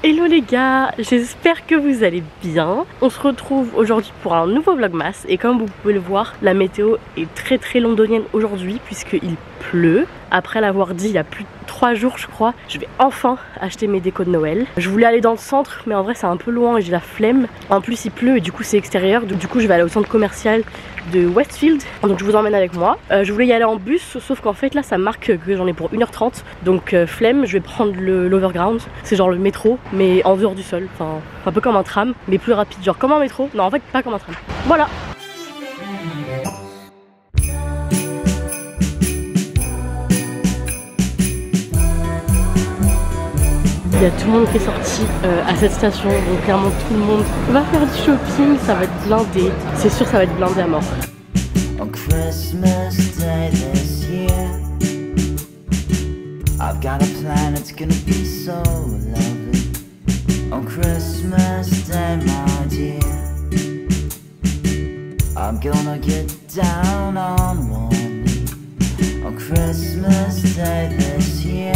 Hello les gars, j'espère que vous allez bien. On se retrouve aujourd'hui pour un nouveau vlogmas et comme vous pouvez le voir, la météo est très londonienne aujourd'hui puisqu'il pleut. Après l'avoir dit il y a plus de 3 jours je crois, je vais enfin acheter mes décos de Noël. Je voulais aller dans le centre mais en vrai c'est un peu loin et j'ai la flemme. En plus il pleut et du coup c'est extérieur, donc du coup je vais aller au centre commercial de Westfield, donc je vous emmène avec moi. Je voulais y aller en bus sauf qu'en fait là ça marque que j'en ai pour 1h30, donc flemme, je vais prendre l'overground, c'est genre le métro mais en dehors du sol, enfin un peu comme un tram mais plus rapide, genre comme un métro, non en fait pas comme un tram. Voilà. Il y a tout le monde qui est sorti à cette station, donc clairement tout le monde va faire du shopping, ça va être blindé, c'est sûr ça va être blindé à mort. On Christmas Day this year, I've got a plan, it's gonna be so lovely. On Christmas Day, my dear, I'm gonna get down on one knee. On Christmas Day this year,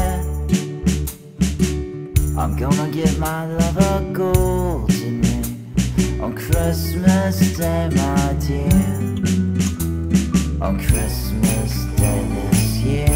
I'm gonna give my love a golden ring. On Christmas Day, my dear, on Christmas Day this year.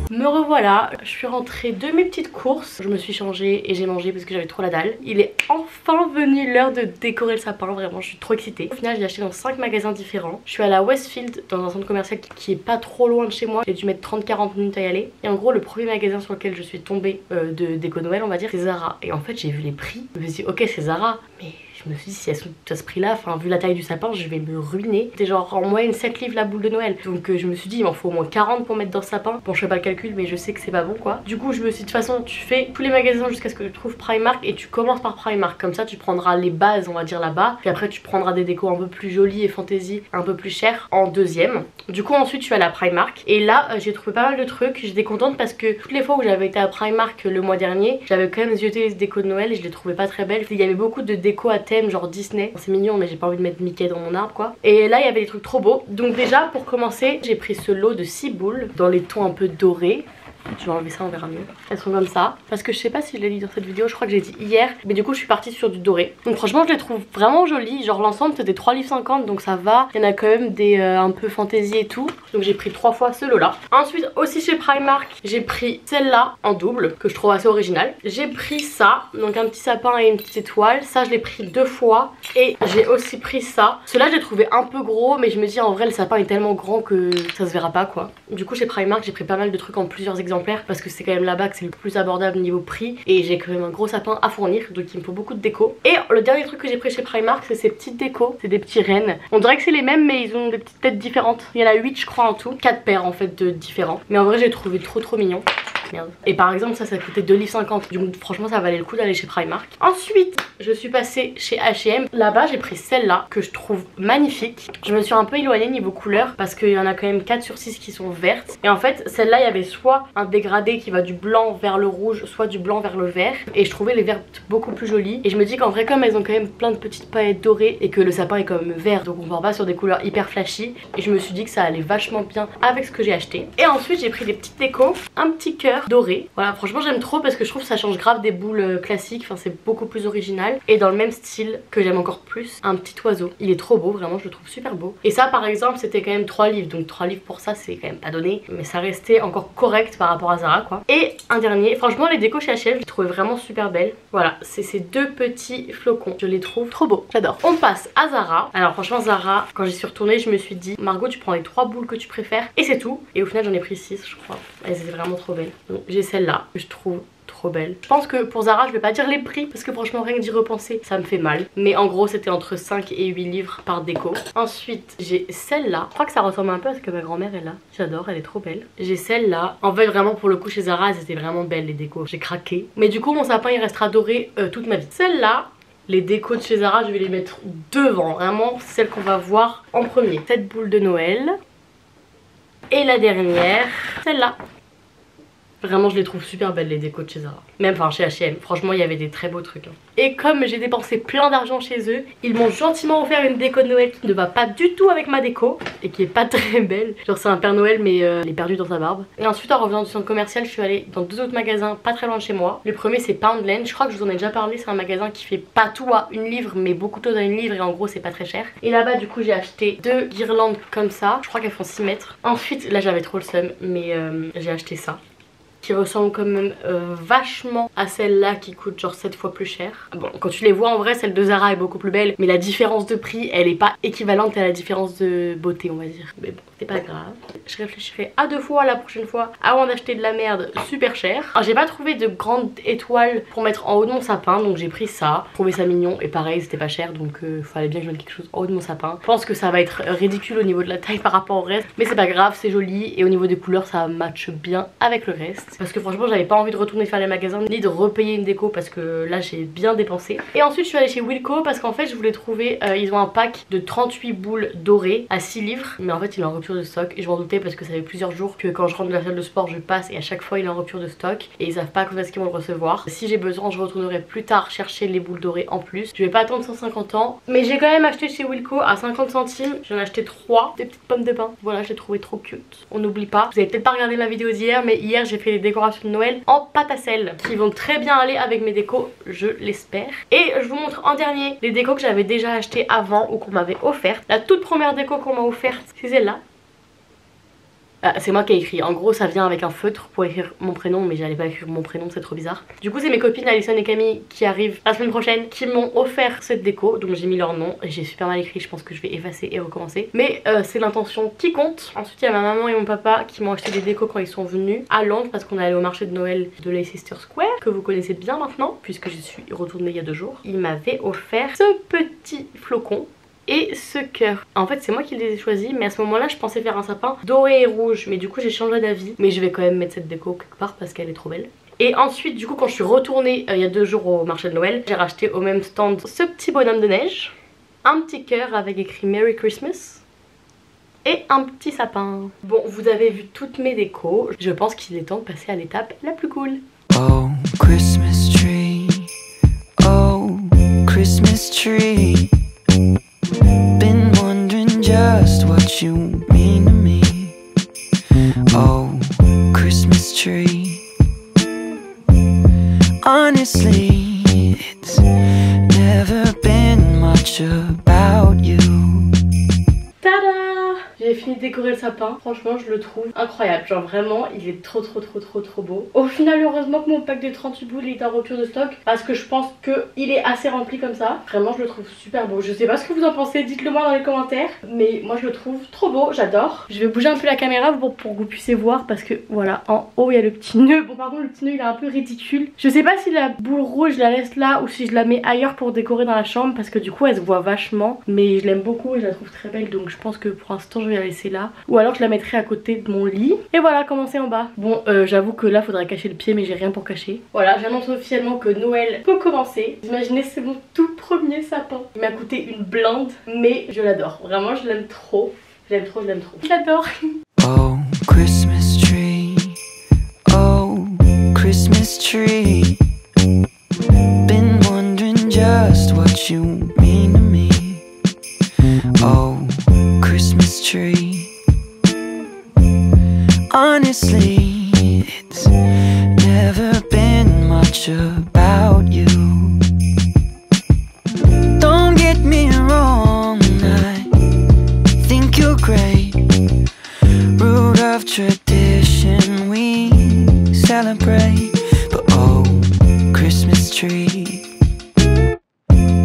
Me revoilà, je suis rentrée de mes petites courses, je me suis changée et j'ai mangé parce que j'avais trop la dalle. Il est enfin venu l'heure de décorer le sapin, vraiment je suis trop excitée. Au final j'ai acheté dans 5 magasins différents. Je suis allée à Westfield dans un centre commercial qui est pas trop loin de chez moi. J'ai dû mettre 30-40 minutes à y aller. Et en gros le premier magasin sur lequel je suis tombée de déco Noël on va dire c'est Zara. Et en fait j'ai vu les prix, je me suis dit ok c'est Zara mais je me suis dit si elles sont à ce prix là, enfin vu la taille du sapin je vais me ruiner. C'était genre en moyenne 7 livres la boule de Noël. Donc je me suis dit il m'en faut au moins 40 pour mettre dans le sapin. Bon je fais pas le calcul mais je sais que c'est pas bon quoi. Du coup je me suis dit de toute façon tu fais tous les magasins jusqu'à ce que tu trouves Primark et tu commences par Primark. Comme ça tu prendras les bases on va dire là-bas. Puis après tu prendras des décos un peu plus jolies et fantasy un peu plus chères en deuxième. Du coup ensuite je suis allée à Primark. Et là j'ai trouvé pas mal de trucs. J'étais contente parce que toutes les fois où j'avais été à Primark le mois dernier, j'avais quand même zioté les décos de Noël et je les trouvais pas très belles. Il y avait beaucoup de décos à thème genre Disney. C'est mignon mais j'ai pas envie de mettre Mickey dans mon arbre quoi. Et là il y avait des trucs trop beaux. Donc déjà pour commencer j'ai pris ce lot de 6 boules dans les tons un peu dorés. Je vais enlever ça, on verra mieux. Elles sont comme ça. Parce que je sais pas si je l'ai dit dans cette vidéo, je crois que j'ai dit hier. Mais du coup je suis partie sur du doré. Donc franchement je les trouve vraiment jolies. Genre l'ensemble c'était 3,50 livres donc ça va. Il y en a quand même des un peu fantaisie et tout. Donc j'ai pris 3 fois ce lot là. Ensuite aussi chez Primark j'ai pris celle-là en double que je trouve assez originale. J'ai pris ça, donc un petit sapin et une petite étoile. Ça je l'ai pris 2 fois. Et j'ai aussi pris ça. Celui-là j'ai trouvé un peu gros mais je me dis en vrai le sapin est tellement grand que ça se verra pas quoi. Du coup chez Primark j'ai pris pas mal de trucs en plusieurs exemplaires parce que c'est quand même là-bas que c'est le plus abordable niveau prix et j'ai quand même un gros sapin à fournir donc il me faut beaucoup de déco. Et le dernier truc que j'ai pris chez Primark c'est ces petites décos, c'est des petits rennes. On dirait que c'est les mêmes mais ils ont des petites têtes différentes. Il y en a 8 je crois en tout, 4 paires en fait de différents. Mais en vrai j'ai trouvé trop mignon. Merde. Et par exemple ça coûtait 2,50 livres donc franchement ça valait le coup d'aller chez Primark. Ensuite je suis passée chez H&M. Là-bas j'ai pris celle-là que je trouve magnifique. Je me suis un peu éloignée niveau couleur parce qu'il y en a quand même 4 sur 6 qui sont vertes. Et en fait celle-là il y avait soit un dégradé qui va du blanc vers le rouge, soit du blanc vers le vert. Et je trouvais les vertes beaucoup plus jolies. Et je me dis qu'en vrai comme elles ont quand même plein de petites paillettes dorées et que le sapin est quand même vert donc on part pas sur des couleurs hyper flashy. Et je me suis dit que ça allait vachement bien avec ce que j'ai acheté. Et ensuite j'ai pris des petites décos, un petit cœur doré. Voilà franchement j'aime trop parce que je trouve que ça change grave des boules classiques. Enfin c'est beaucoup plus original. Et dans le même style que j'aime encore plus, un petit oiseau. Il est trop beau, vraiment je le trouve super beau. Et ça par exemple c'était quand même 3 livres. Donc 3 livres pour ça c'est quand même pas donné. Mais ça restait encore correct par rapport à Zara quoi. Et un dernier, franchement les décos chez H&M je les trouvais vraiment super belles. Voilà c'est ces 2 petits flocons. Je les trouve trop beaux, j'adore. On passe à Zara. Alors franchement Zara quand j'y suis retournée je me suis dit Margot tu prends les 3 boules que tu préfères et c'est tout. Et au final j'en ai pris 6 je crois. Elles étaient vraiment trop belles. Donc j'ai celle-là que je trouve trop belle. Je pense que pour Zara je vais pas dire les prix parce que franchement rien que d'y repenser ça me fait mal. Mais en gros c'était entre 5 et 8 livres par déco. Ensuite j'ai celle-là. Je crois que ça ressemble un peu à ce que ma grand-mère est là. J'adore, elle est trop belle. J'ai celle-là. En fait vraiment pour le coup chez Zara elles étaient vraiment belles les décos. J'ai craqué. Mais du coup mon sapin il restera doré toute ma vie. Celle-là, les décos de chez Zara je vais les mettre devant. Vraiment celle qu'on va voir en premier. Cette boule de Noël. Et la dernière, celle-là. Vraiment je les trouve super belles les décos de chez Zara. Même enfin chez H&M, franchement il y avait des très beaux trucs. Et comme j'ai dépensé plein d'argent chez eux, ils m'ont gentiment offert une déco de Noël qui ne va pas du tout avec ma déco et qui est pas très belle. Genre c'est un Père Noël mais il est perdu dans sa barbe. Et ensuite en revenant du centre commercial, je suis allée dans 2 autres magasins pas très loin de chez moi. Le premier c'est Poundland, je crois que je vous en ai déjà parlé, c'est un magasin qui fait pas tout à 1 livre mais beaucoup de choses à 1 livre et en gros c'est pas très cher. Et là-bas du coup j'ai acheté 2 guirlandes comme ça, je crois qu'elles font 6 mètres. Ensuite là j'avais trop le seum mais j'ai acheté ça qui ressemble quand même vachement à celle-là qui coûte genre 7 fois plus cher. Bon, quand tu les vois en vrai, celle de Zara est beaucoup plus belle, mais la différence de prix, elle est pas équivalente à la différence de beauté, on va dire. Mais bon, c'est pas grave. Je réfléchirai à 2 fois la prochaine fois avant d'acheter de la merde super chère. Alors j'ai pas trouvé de grande étoile pour mettre en haut de mon sapin, donc j'ai pris ça. J'ai trouvé ça mignon et pareil, c'était pas cher, donc fallait bien que je mette quelque chose en haut de mon sapin. Je pense que ça va être ridicule au niveau de la taille par rapport au reste, mais c'est pas grave, c'est joli et au niveau des couleurs, ça matche bien avec le reste. Parce que franchement j'avais pas envie de retourner faire les magasins ni de repayer une déco parce que là j'ai bien dépensé. Et ensuite je suis allée chez Wilko parce qu'en fait je voulais trouver, ils ont un pack de 38 boules dorées à 6 livres. Mais en fait il est en rupture de stock et je m'en doutais parce que ça fait plusieurs jours que quand je rentre de la salle de sport je passe et à chaque fois il est en rupture de stock. Et ils savent pas quand est-ce qu'ils vont le recevoir. Si j'ai besoin je retournerai plus tard chercher les boules dorées en plus. Je vais pas attendre 150 ans. Mais j'ai quand même acheté chez Wilko à 50 centimes. J'en ai acheté 3, des petites pommes de pin. Voilà, je les trouvais trop cute. On n'oublie pas. Vous avez peut-être pas regardé ma vidéo d'hier mais hier j'ai fait les décorations de Noël en pâte à sel qui vont très bien aller avec mes décos, je l'espère. Et je vous montre en dernier les décos que j'avais déjà acheté avant ou qu'on m'avait offert. La toute première déco qu'on m'a offerte, c'est celle-là. C'est moi qui ai écrit, en gros ça vient avec un feutre pour écrire mon prénom mais j'allais pas écrire mon prénom, c'est trop bizarre. Du coup c'est mes copines Alison et Camille qui arrivent la semaine prochaine qui m'ont offert cette déco, donc j'ai mis leur nom et j'ai super mal écrit, je pense que je vais effacer et recommencer. Mais c'est l'intention qui compte. Ensuite il y a ma maman et mon papa qui m'ont acheté des décos quand ils sont venus à Londres parce qu'on est allé au marché de Noël de Leicester Square que vous connaissez bien maintenant puisque je suis retournée il y a 2 jours. Ils m'avaient offert ce petit flocon et ce cœur. En fait c'est moi qui les ai choisis mais à ce moment là je pensais faire un sapin doré et rouge mais du coup j'ai changé d'avis. Mais je vais quand même mettre cette déco quelque part parce qu'elle est trop belle. Et ensuite du coup quand je suis retournée il y a 2 jours au marché de Noël, j'ai racheté au même stand ce petit bonhomme de neige, un petit cœur avec écrit Merry Christmas et un petit sapin. Bon vous avez vu toutes mes décos, je pense qu'il est temps de passer à l'étape la plus cool. Oh, Christmas tree. Oh, Christmas tree. Been wondering just what you mean to me. Oh, Christmas tree. Honestly, it's never been much about you. Tada! J'ai fini de décorer le sapin, franchement je le trouve incroyable, genre vraiment il est trop beau. Au final heureusement que mon pack de 38 boules est en rupture de stock parce que je pense qu'il est assez rempli comme ça. Vraiment je le trouve super beau, je sais pas ce que vous en pensez, dites-le moi dans les commentaires. Mais moi je le trouve trop beau, j'adore. Je vais bouger un peu la caméra pour que vous puissiez voir parce que voilà en haut il y a le petit nœud. Bon par contre le petit nœud il est un peu ridicule. Je sais pas si la boule rouge je la laisse là ou si je la mets ailleurs pour décorer dans la chambre parce que du coup elle se voit vachement. Mais je l'aime beaucoup et je la trouve très belle donc je pense que pour l'instant je vais la laisser là ou alors je la mettrai à côté de mon lit. Et voilà comment c'est en bas. Bon j'avoue que là faudrait cacher le pied mais j'ai rien pour cacher. Voilà j'annonce officiellement que Noël peut commencer. Imaginez c'est mon tout premier sapin. Il m'a coûté une blinde mais je l'adore. Vraiment je l'aime trop. Je l'aime trop. Je l'adore. Oh, Christmas tree. Oh, Christmas tree. Been wondering just what you mean to me. Oh, Christmas tree. Honestly, it's never been much about you. Don't get me wrong, I think you're great. Root of tradition we celebrate. But oh, Christmas tree.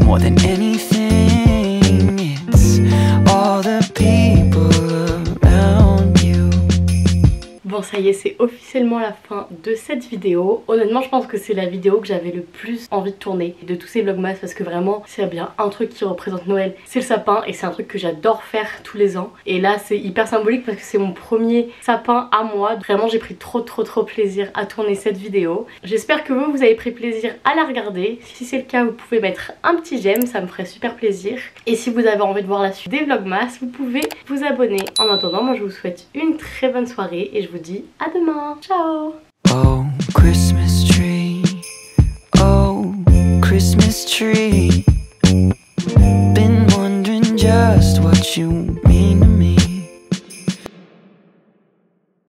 More than anything, it's all the people around you. Bon ça y est c'est officiellement la fin de cette vidéo. Honnêtement je pense que c'est la vidéo que j'avais le plus envie de tourner de tous ces vlogmas parce que vraiment c'est bien un truc qui représente Noël, c'est le sapin et c'est un truc que j'adore faire tous les ans. Et là c'est hyper symbolique parce que c'est mon premier sapin à moi. Vraiment j'ai pris trop plaisir à tourner cette vidéo. J'espère que vous avez pris plaisir à la regarder. Si c'est le cas vous pouvez mettre un petit j'aime, ça me ferait super plaisir. Et si vous avez envie de voir la suite des vlogmas vous pouvez vous abonner. En attendant moi je vous souhaite une très bonne soirée et je vous dis à demain. Ciao! Oh, Christmas tree, oh, Christmas tree. Been wondering just what you